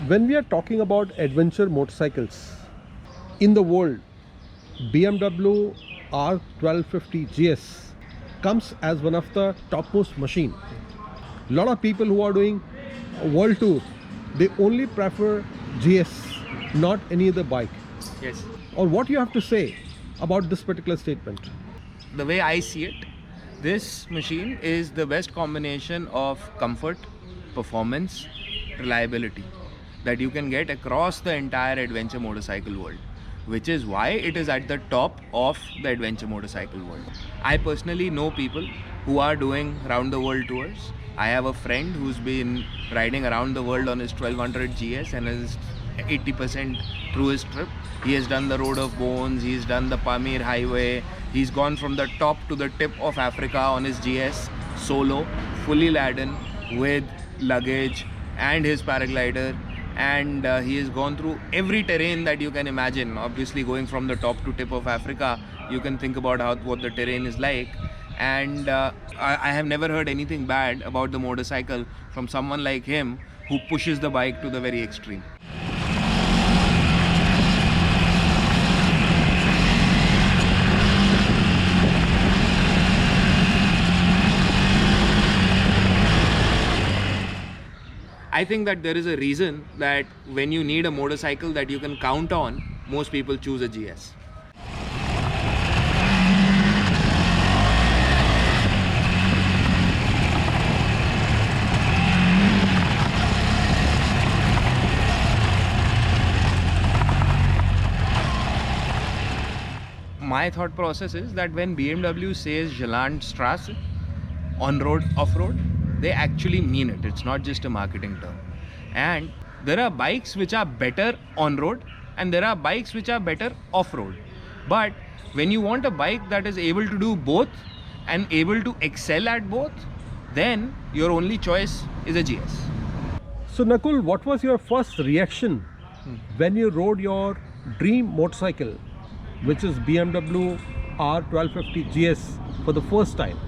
When we are talking about adventure motorcycles in the world, BMW R1250 GS comes as one of the topmost machine. A lot of people who are doing a world tour, they only prefer GS, not any other bike. Yes. Or what you have to say about this particular statement? The way I see it, this machine is the best combination of comfort, performance, reliability that you can get across the entire adventure motorcycle world, which is why it is at the top of the adventure motorcycle world. I personally know people who are doing round the world tours. I have a friend who's been riding around the world on his 1200 GS and is 80% through his trip. He has done the Road of Bones, he's done the Pamir Highway, he's gone from the top to the tip of Africa on his GS solo, fully laden with luggage and his paraglider, and he has gone through every terrain that you can imagine. Obviously, going from the top to tip of Africa, you can think about what the terrain is like. And I have never heard anything bad about the motorcycle from someone like him who pushes the bike to the very extreme. I think that there is a reason that when you need a motorcycle that you can count on, most people choose a GS. My thought process is that when BMW says Jalandstraße, on-road, off-road, they actually mean it. It's not just a marketing term. And there are bikes which are better on-road and there are bikes which are better off-road. But when you want a bike that is able to do both and able to excel at both, then your only choice is a GS. So Nakul, what was your first reaction when you rode your dream motorcycle, which is BMW R1250 GS for the first time?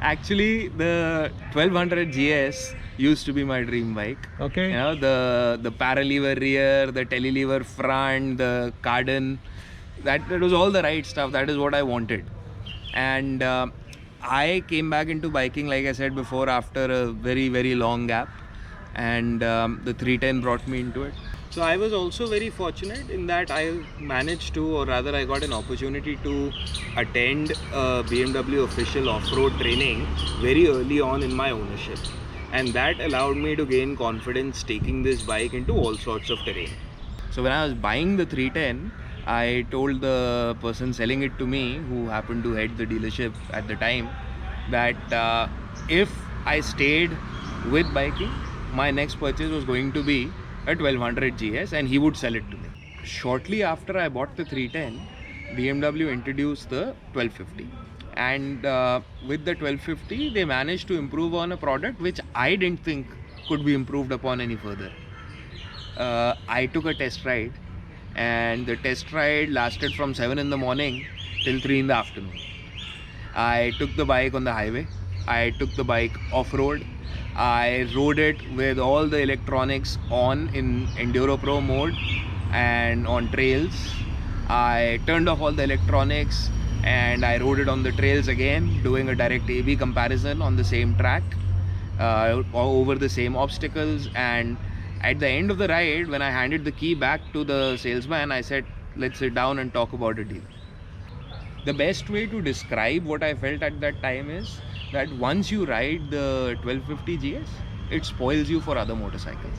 Actually, the 1200 GS used to be my dream bike. Okay. You know, the paralever rear, the telelever front, the cardan, that was all the right stuff. That is what I wanted. And I came back into biking, like I said before, after a very, very long gap. And the 310 brought me into it. So I was also very fortunate in that I managed to, or rather I got an opportunity to attend a BMW official off-road training very early on in my ownership. And that allowed me to gain confidence taking this bike into all sorts of terrain. So when I was buying the 310, I told the person selling it to me, who happened to head the dealership at the time, that if I stayed with biking, my next purchase was going to be a 1200 GS and he would sell it to me. Shortly after I bought the 310, BMW introduced the 1250. And with the 1250, they managed to improve on a product which I didn't think could be improved upon any further. I took a test ride and the test ride lasted from 7 in the morning till 3 in the afternoon. I took the bike on the highway. I took the bike off-road. I rode it with all the electronics on in Enduro Pro mode and on trails. I turned off all the electronics and I rode it on the trails again, doing a direct AB comparison on the same track, over the same obstacles. And at the end of the ride, when I handed the key back to the salesman, I said, let's sit down and talk about a deal. The best way to describe what I felt at that time is that once you ride the 1250 GS, it spoils you for other motorcycles.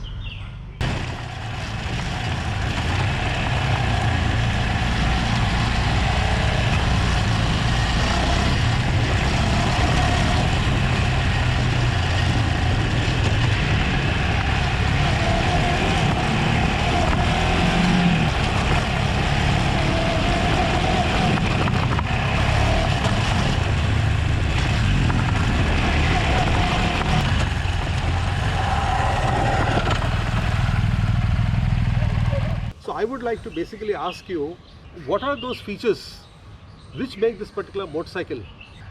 I would like to basically ask you, what are those features which make this particular motorcycle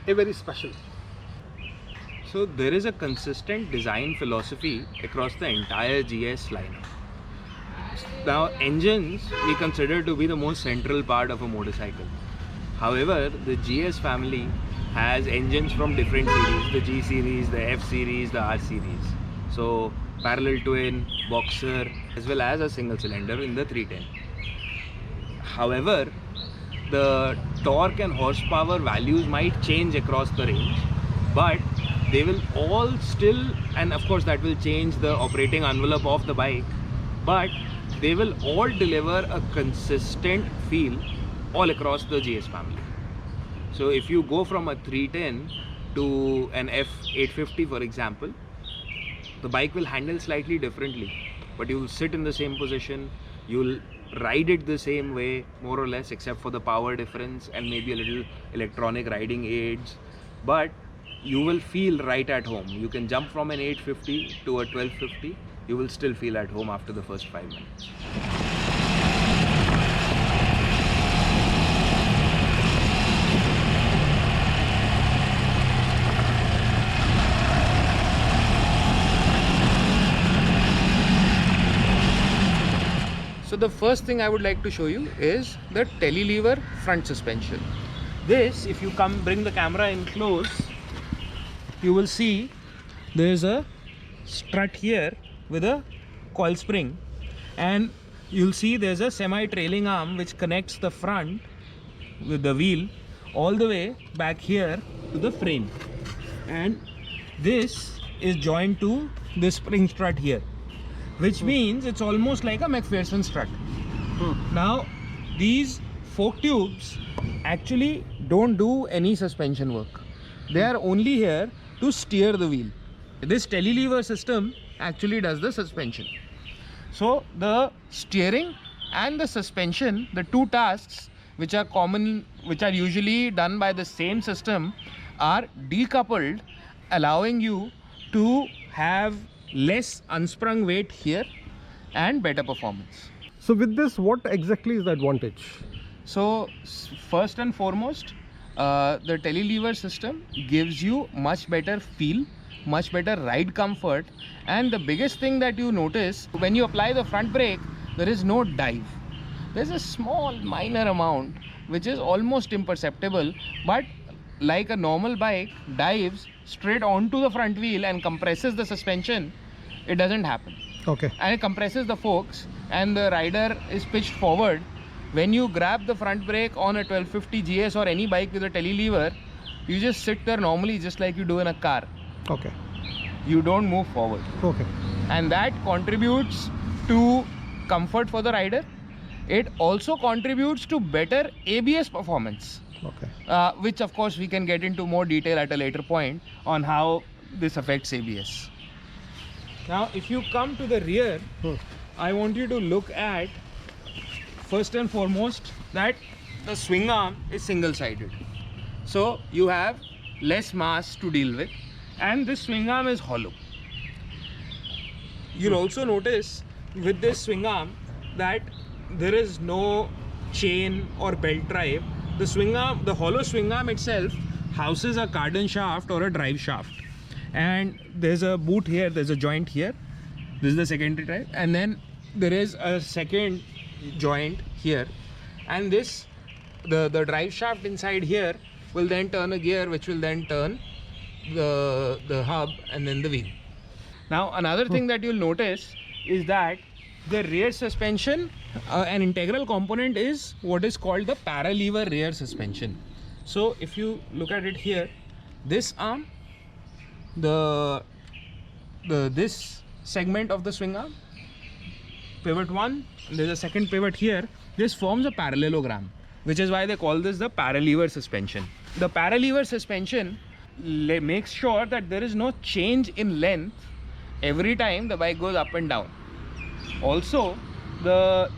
a very special? So there is a consistent design philosophy across the entire GS lineup. Now engines we consider to be the most central part of a motorcycle. However, the GS family has engines from different series, the G series, the F series, the R series. So parallel twin, boxer, as well as a single cylinder in the 310. However, the torque and horsepower values might change across the range, but they will all still, and of course that will change the operating envelope of the bike, but they will all deliver a consistent feel all across the GS family. So if you go from a 310 to an F850 for example, the bike will handle slightly differently, but you will sit in the same position, you will ride it the same way more or less, except for the power difference and maybe a little electronic riding aids, but you will feel right at home. You can jump from an 850 to a 1250, you will still feel at home after the first 5 minutes. So the first thing I would like to show you is the telelever front suspension. This, if you bring the camera in close, you will see there's a strut here with a coil spring, and you'll see there's a semi-trailing arm which connects the front with the wheel all the way back here to the frame, and this is joined to this spring strut here, which means it's almost like a McPherson strut. Now these fork tubes actually don't do any suspension work. They are only here to steer the wheel. This telelever system actually does the suspension. So the steering and the suspension, the two tasks which are common, which are usually done by the same system, are decoupled, allowing you to have less unsprung weight here and better performance. So with this, what exactly is the advantage? So first and foremost, the telelever system gives you much better feel, much better ride comfort, and the biggest thing that you notice when you apply the front brake, there is no dive. There's a small minor amount which is almost imperceptible, but like a normal bike dives straight onto the front wheel and compresses the suspension, it doesn't happen. Okay. And it compresses the forks and the rider is pitched forward. When you grab the front brake on a 1250 GS or any bike with a telelever, you just sit there normally just like you do in a car. Okay. You don't move forward. Okay. And that contributes to comfort for the rider. It also contributes to better ABS performance. Okay. Which of course we can get into more detail at a later point on how this affects ABS. Now if you come to the rear, I want you to look at, first and foremost, that the swing arm is single-sided. So you have less mass to deal with, and this swing arm is hollow. You'll also notice with this swing arm that there is no chain or belt drive. The swing arm, the hollow swing arm itself houses a cardan shaft or a drive shaft, and there's a boot here, there's a joint here, this is the secondary drive, and then there is a second joint here, and this the drive shaft inside here will then turn a gear which will then turn the hub and then the wheel. Now another thing that you'll notice is that the rear suspension, an integral component is what is called the paralever rear suspension. So if you look at it here, this arm, this segment of the swing arm, pivot 1, there's a second pivot here, this forms a parallelogram, which is why they call this the paralever suspension. The paralever suspension makes sure that there is no change in length every time the bike goes up and down. Also, the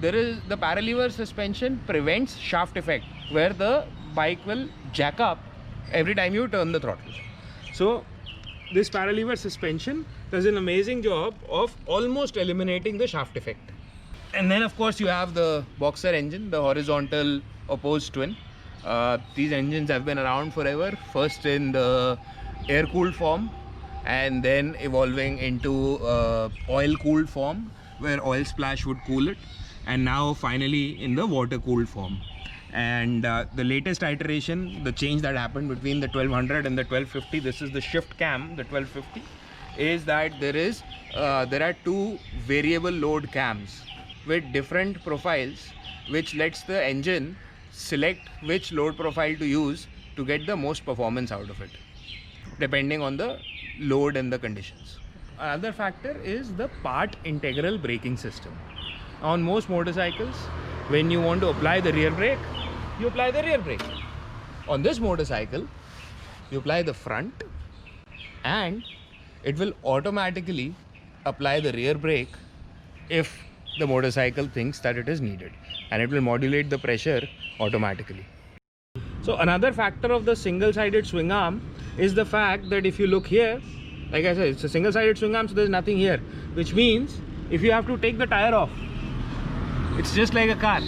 paralever suspension prevents shaft effect, where the bike will jack up every time you turn the throttle. So this paralever suspension does an amazing job of almost eliminating the shaft effect. And then of course you have the Boxer engine, the horizontal opposed twin. These engines have been around forever, first in the air-cooled form, and then evolving into oil cooled form where oil splash would cool it, and now finally in the water cooled form. And the latest iteration, the change that happened between the 1200 and the 1250, this is the shift cam, the 1250, is that there are two variable load cams with different profiles, which lets the engine select which load profile to use to get the most performance out of it, depending on the load and the conditions. Another factor is the part integral braking system. On most motorcycles, when you want to apply the rear brake, you apply the rear brake. On this motorcycle, you apply the front, and it will automatically apply the rear brake if the motorcycle thinks that it is needed, and it will modulate the pressure automatically. So another factor of the single-sided swing arm is the fact that if you look here, like I said, it's a single-sided swing arm, so there's nothing here, which means if you have to take the tire off, it's just like a car.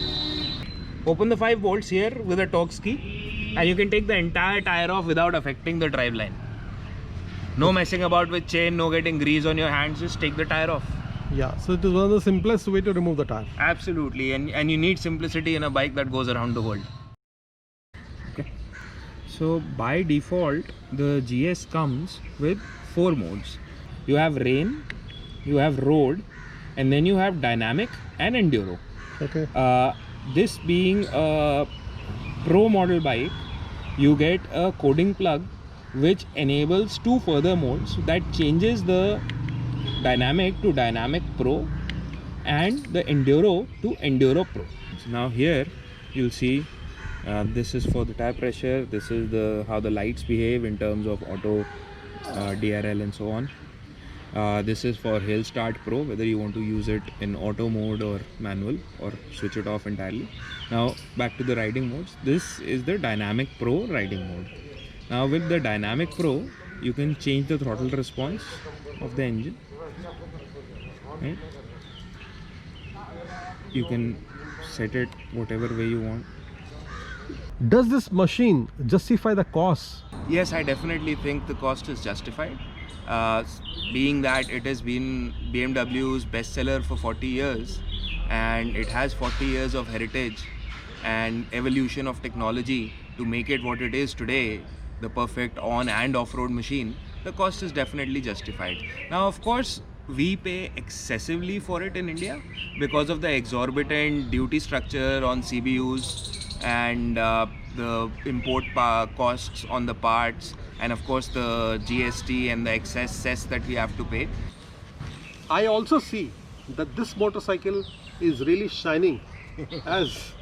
Open the 5 bolts here with a Torx key, and you can take the entire tire off without affecting the driveline. No messing about with chain, no getting grease on your hands, just take the tire off. Yeah, so it is one of the simplest way to remove the tire. Absolutely, and you need simplicity in a bike that goes around the world. Okay. So by default, the GS comes with 4 modes. You have rain, you have road, and then you have dynamic and enduro. Okay. This being a pro model bike, you get a coding plug which enables 2 further modes that changes the dynamic to dynamic pro and the enduro to enduro pro. So now here you'll see this is for the tire pressure, this is how the lights behave in terms of auto, DRL and so on. This is for Hill Start Pro, whether you want to use it in auto mode or manual or switch it off entirely. Now back to the riding modes. This is the Dynamic Pro riding mode. Now with the Dynamic Pro, you can change the throttle response of the engine. Right? You can set it whatever way you want. Does this machine justify the cost? Yes, I definitely think the cost is justified. Being that it has been BMW's bestseller for 40 years and it has 40 years of heritage and evolution of technology to make it what it is today, the perfect on and off-road machine, the cost is definitely justified. Now, of course, we pay excessively for it in India because of the exorbitant duty structure on CBUs and the import costs on the parts, and of course the GST and the excess cess that we have to pay. I also see that this motorcycle is really shining as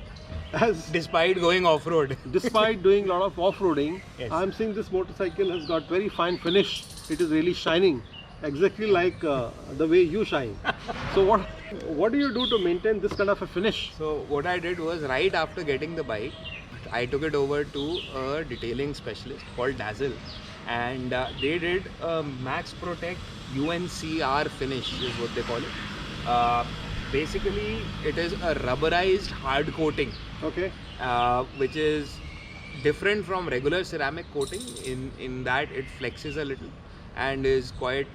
Despite going off-road. despite doing a lot of off-roading. Yes. I'm seeing this motorcycle has got very fine finish. It is really shining, exactly like the way you shine. So what do you do to maintain this kind of a finish? So what I did was, right after getting the bike, I took it over to a detailing specialist called Dazzle, and they did a Max Protect UNCR finish is what they call it. Basically, it is a rubberized hard coating, Okay. which is different from regular ceramic coating in that it flexes a little and is quite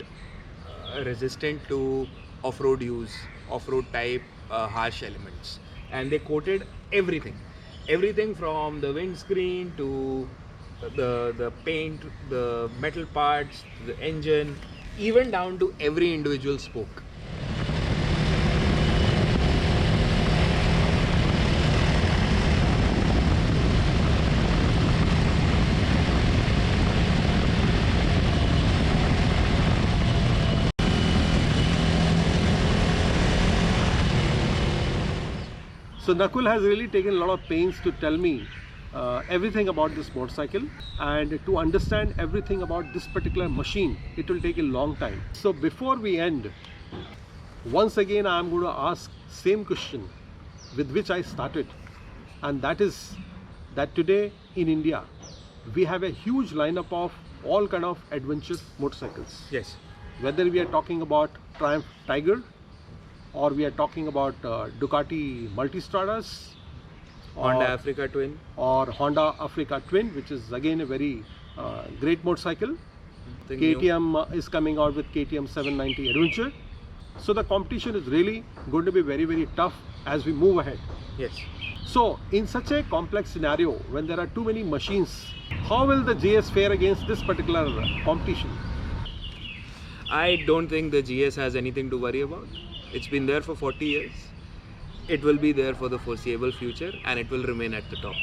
resistant to off-road use, off-road type harsh elements. And they coated everything from the windscreen to the paint, the metal parts, the engine, even down to every individual spoke. So Nakul has really taken a lot of pains to tell me everything about this motorcycle, and to understand everything about this particular machine, it will take a long time. So before we end, once again I am going to ask same question with which I started, and that is that today in India we have a huge lineup of all kind of adventure motorcycles. Yes. Whether we are talking about Triumph Tiger, or we are talking about Ducati Multistradas, Honda Africa Twin. or Honda Africa Twin, which is again a very great motorcycle. Something new. KTM is coming out with KTM 790 Adventure. So the competition is really going to be very, very tough as we move ahead. Yes. So in such a complex scenario, when there are too many machines, how will the GS fare against this particular competition? I don't think the GS has anything to worry about. It's been there for 40 years. It will be there for the foreseeable future and it will remain at the top.